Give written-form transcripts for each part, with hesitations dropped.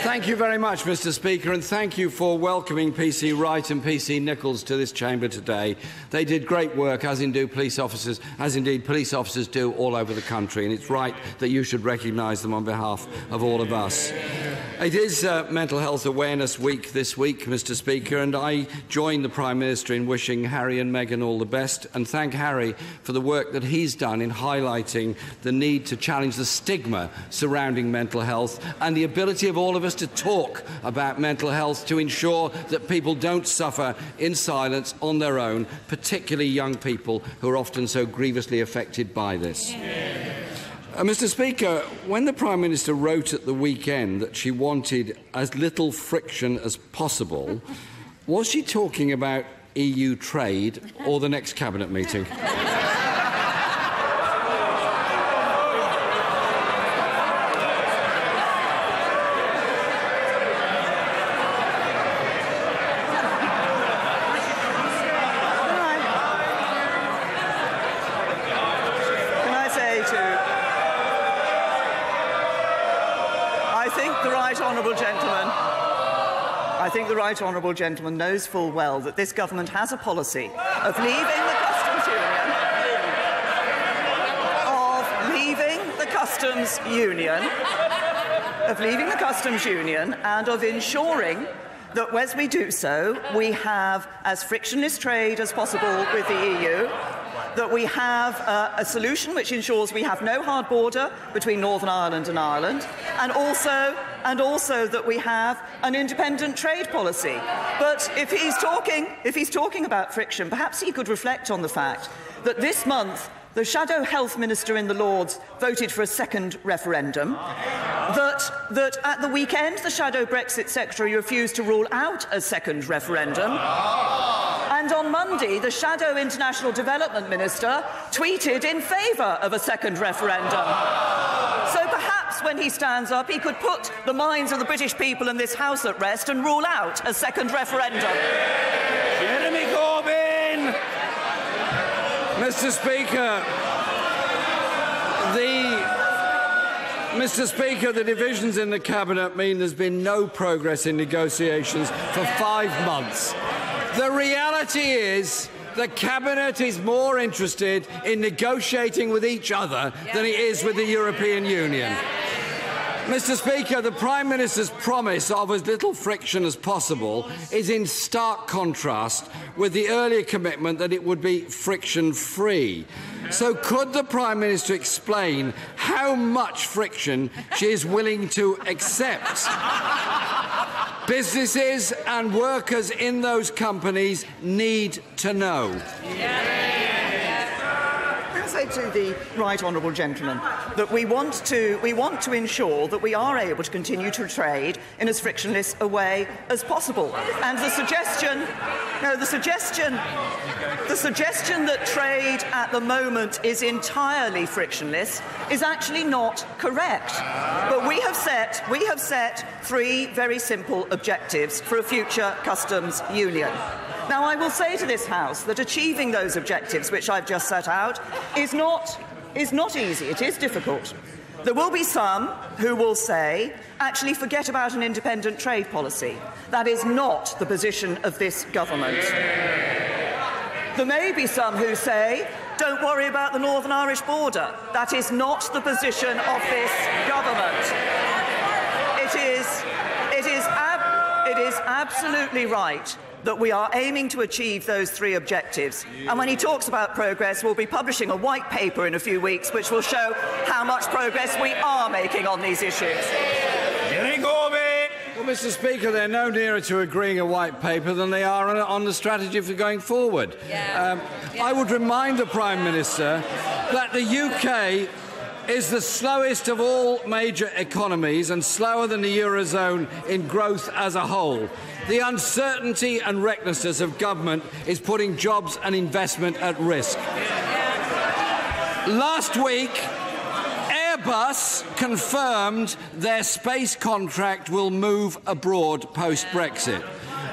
Thank you very much, Mr. Speaker, and thank you for welcoming PC Wright and PC Nichols to this chamber today. They did great work, as indeed police officers do all over the country, and it's right that you should recognise them on behalf of all of us. It is Mental Health Awareness Week this week, Mr. Speaker, and I join the Prime Minister in wishing Harry and Meghan all the best and thank Harry for the work that he's done in highlighting the need to challenge the stigma surrounding mental health and the ability of all of us to talk about mental health to ensure that people don't suffer in silence on their own, particularly young people who are often so grievously affected by this. Mr. Speaker, when the Prime Minister wrote at the weekend that she wanted as little friction as possible, was she talking about EU trade or the next Cabinet meeting? I think the right honourable gentleman knows full well that this government has a policy of leaving the customs union, and of ensuring that as we do so, we have as frictionless trade as possible with the EU, that we have a solution which ensures we have no hard border between Northern Ireland and Ireland, and also that we have an independent trade policy. But if he's talking about friction, perhaps he could reflect on the fact that this month the Shadow Health Minister in the Lords voted for a second referendum, that at the weekend the Shadow Brexit Secretary refused to rule out a second referendum, and on Monday the Shadow International Development Minister tweeted in favour of a second referendum. So perhaps when he stands up he could put the minds of the British people in this House at rest and rule out a second referendum. Jeremy Corbyn! Mr. Speaker, the divisions in the Cabinet mean there's been no progress in negotiations for 5 months. The reality is the Cabinet is more interested in negotiating with each other than it is with the European Union. Mr. Speaker, the Prime Minister's promise of as little friction as possible is in stark contrast with the earlier commitment that it would be friction-free. So could the Prime Minister explain how much friction she is willing to accept? Businesses and workers in those companies need to know. Say to the right honourable gentleman that we want to ensure that we are able to continue to trade in as frictionless a way as possible. And the suggestion that trade at the moment is entirely frictionless is actually not correct. But we have set 3 very simple objectives for a future customs union. Now, I will say to this House that achieving those objectives, which I've just set out, is not easy. It is difficult. There will be some who will say, actually, forget about an independent trade policy. That is not the position of this government. There may be some who say, don't worry about the Northern Irish border. That is not the position of this government. It is absolutely right that we are aiming to achieve those 3 objectives. And when he talks about progress, we'll be publishing a white paper in a few weeks which will show how much progress we are making on these issues. Well, Mr. Speaker, they're no nearer to agreeing a white paper than they are on the strategy for going forward. I would remind the Prime Minister that the UK is the slowest of all major economies and slower than the Eurozone in growth as a whole. The uncertainty and recklessness of government is putting jobs and investment at risk. Last week, Airbus confirmed their space contract will move abroad post-Brexit.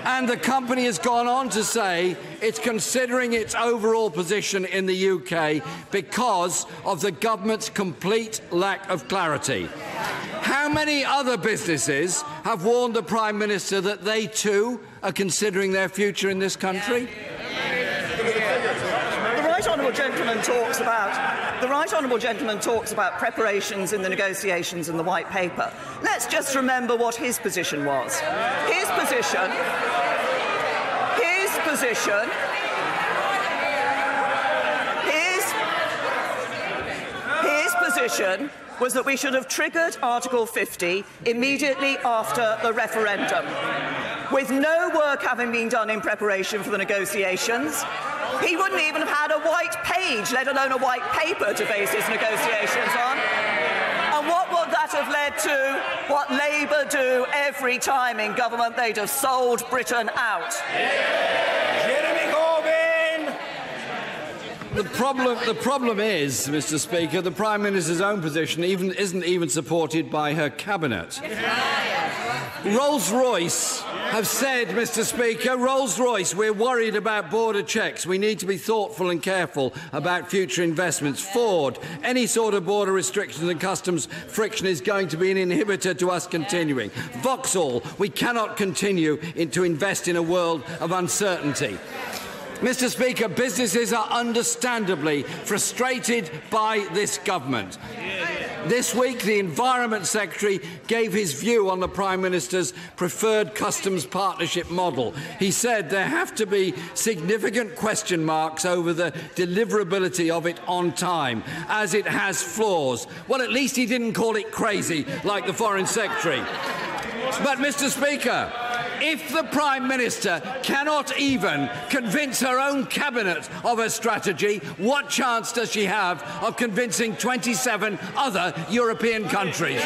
And the company has gone on to say it's considering its overall position in the UK because of the government's complete lack of clarity. How many other businesses have warned the Prime Minister that they too are considering their future in this country? The Right Honourable Gentleman talks about preparations in the negotiations and the White Paper. Let's just remember what his position was. His position was that we should have triggered Article 50 immediately after the referendum. With no work having been done in preparation for the negotiations, he wouldn't even have had a white page, let alone a white paper, to base his negotiations on. And what would that have led to? What Labour do every time in government? They'd have sold Britain out. Jeremy Corbyn! The problem is, Mr. Speaker, the Prime Minister's own position isn't even supported by her cabinet. Rolls-Royce have said, Mr. Speaker, Rolls-Royce, we're worried about border checks. We need to be thoughtful and careful about future investments. Ford, any sort of border restrictions and customs friction is going to be an inhibitor to us continuing. Vauxhall, we cannot continue to invest in a world of uncertainty. Mr. Speaker, businesses are understandably frustrated by this government. This week, the Environment Secretary gave his view on the Prime Minister's preferred customs partnership model. He said there have to be significant question marks over the deliverability of it on time, as it has flaws. Well, at least he didn't call it crazy, like the Foreign Secretary. But, Mr. Speaker, if the Prime Minister cannot even convince her own cabinet of her strategy, what chance does she have of convincing 27 other European countries?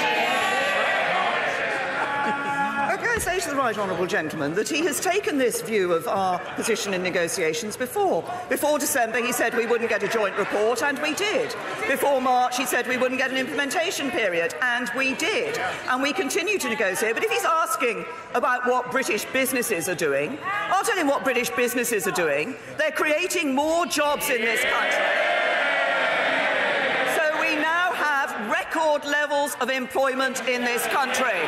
I say to the Right Honourable Gentleman that he has taken this view of our position in negotiations before. Before December, he said we wouldn't get a joint report, and we did. Before March, he said we wouldn't get an implementation period, and we did. And we continue to negotiate. But if he's asking about what British businesses are doing, I'll tell him what British businesses are doing. They're creating more jobs in this country. So we now have record levels of employment in this country.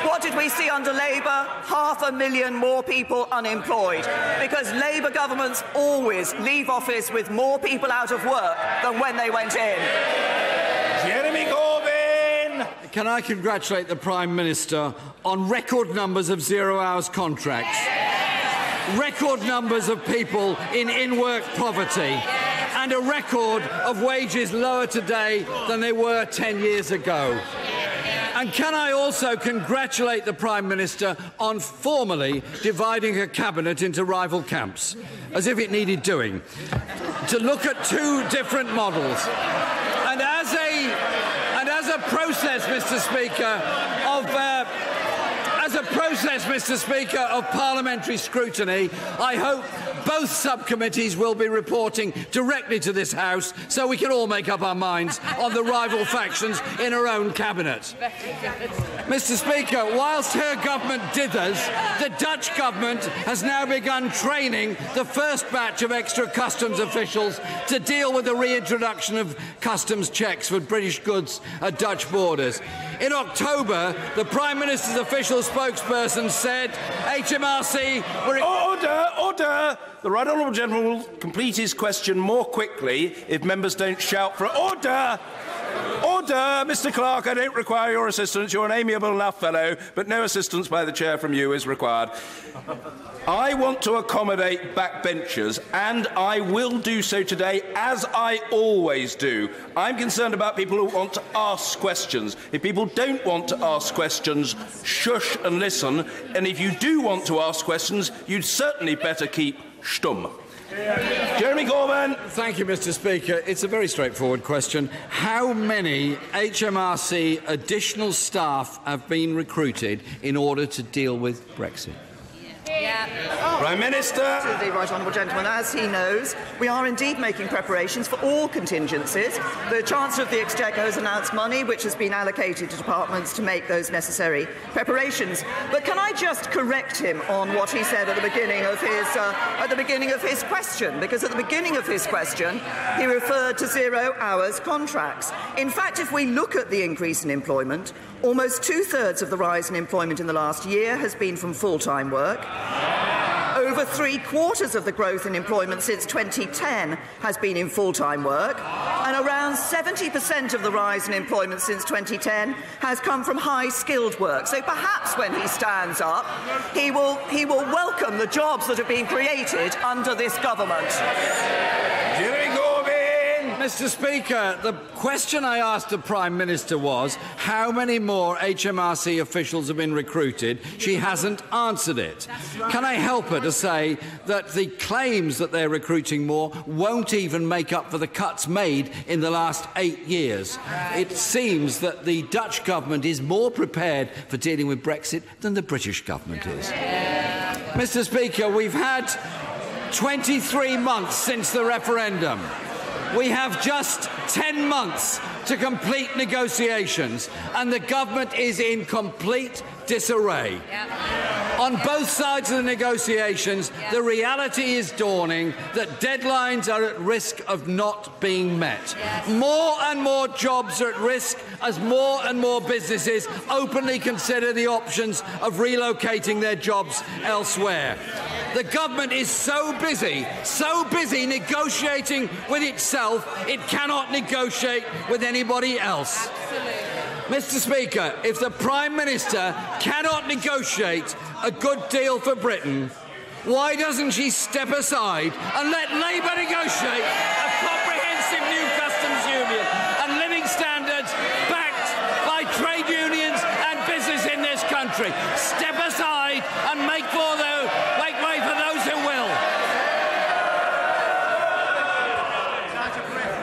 What did we see under Labour? 500,000 more people unemployed, because Labour governments always leave office with more people out of work than when they went in. Jeremy Corbyn! Can I congratulate the Prime Minister on record numbers of zero-hours contracts, record numbers of people in in-work poverty, and a record of wages lower today than they were 10 years ago? And can I also congratulate the Prime Minister on formally dividing her cabinet into rival camps, as if it needed doing, to look at two different models. And as a process, Mr. Speaker, of parliamentary scrutiny, I hope both subcommittees will be reporting directly to this House so we can all make up our minds on the rival factions in her own cabinet. Mr. Speaker, whilst her government dithers, the Dutch government has now begun training the first batch of extra customs officials to deal with the reintroduction of customs checks for British goods at Dutch borders. In October, the Prime Minister's official spokesperson said HMRC were... Order! The Right Honourable Gentleman will complete his question more quickly if members don't shout for order! Order! Mr Clark, I don't require your assistance. You're an amiable enough fellow, but no assistance by the chair from you is required. I want to accommodate backbenchers, and I will do so today, as I always do. I'm concerned about people who want to ask questions. If people don't want to ask questions, shush and listen. And if you do want to ask questions, you'd certainly better keep stum. Jeremy Corbyn. Thank you, Mr. Speaker. It's a very straightforward question. How many HMRC additional staff have been recruited in order to deal with Brexit? Yeah. Prime Minister. To the right honourable gentleman, as he knows, we are indeed making preparations for all contingencies. The Chancellor of the Exchequer has announced money which has been allocated to departments to make those necessary preparations. But can I just correct him on what he said at the beginning of his question? Because at the beginning of his question, he referred to 0 hours contracts. In fact, if we look at the increase in employment, almost 2/3 of the rise in employment in the last year has been from full-time work. Over 3/4 of the growth in employment since 2010 has been in full-time work, and around 70% of the rise in employment since 2010 has come from high-skilled work. So perhaps when he stands up, he will welcome the jobs that have been created under this government. Mr. Speaker, the question I asked the Prime Minister was how many more HMRC officials have been recruited. She hasn't answered it. Can I help her to say that the claims that they're recruiting more won't even make up for the cuts made in the last 8 years? It seems that the Dutch government is more prepared for dealing with Brexit than the British government is. Mr. Speaker, we've had 23 months since the referendum. We have just 10 months to complete negotiations, and the government is in complete disarray. On both sides of the negotiations, the reality is dawning that deadlines are at risk of not being met. More and more jobs are at risk as more and more businesses openly consider the options of relocating their jobs elsewhere. The government is so busy negotiating with itself, it cannot negotiate with anybody else. Mr. Speaker, if the Prime Minister cannot negotiate a good deal for Britain, why doesn't she step aside and let Labour negotiate a comprehensive new customs union and living standards backed by trade unions and business in this country? Step aside and make way for those who will.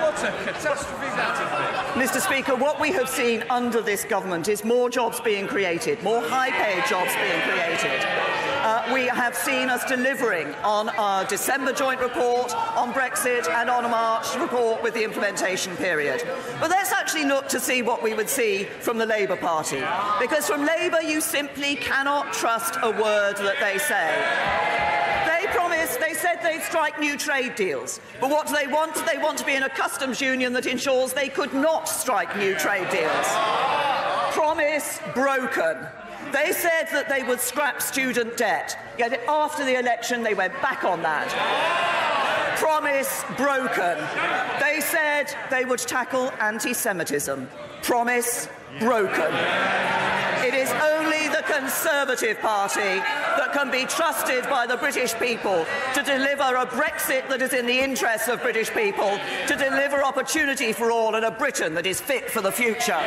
What a catastrophe that is. Mr. Speaker, what we have seen under this government is more jobs being created, more high-paid jobs being created. We have seen us delivering on our December joint report on Brexit and on a March report with the implementation period. But let's actually look to see what we would see from the Labour Party. Because from Labour, you simply cannot trust a word that they say. They said they'd strike new trade deals. But what do they want? They want to be in a customs union that ensures they could not strike new trade deals. Promise broken. They said that they would scrap student debt, yet after the election they went back on that. Promise broken. They said they would tackle anti-Semitism. Promise broken. It is only the Conservative Party that can be trusted by the British people to deliver a Brexit that is in the interests of British people, to deliver opportunity for all and a Britain that is fit for the future.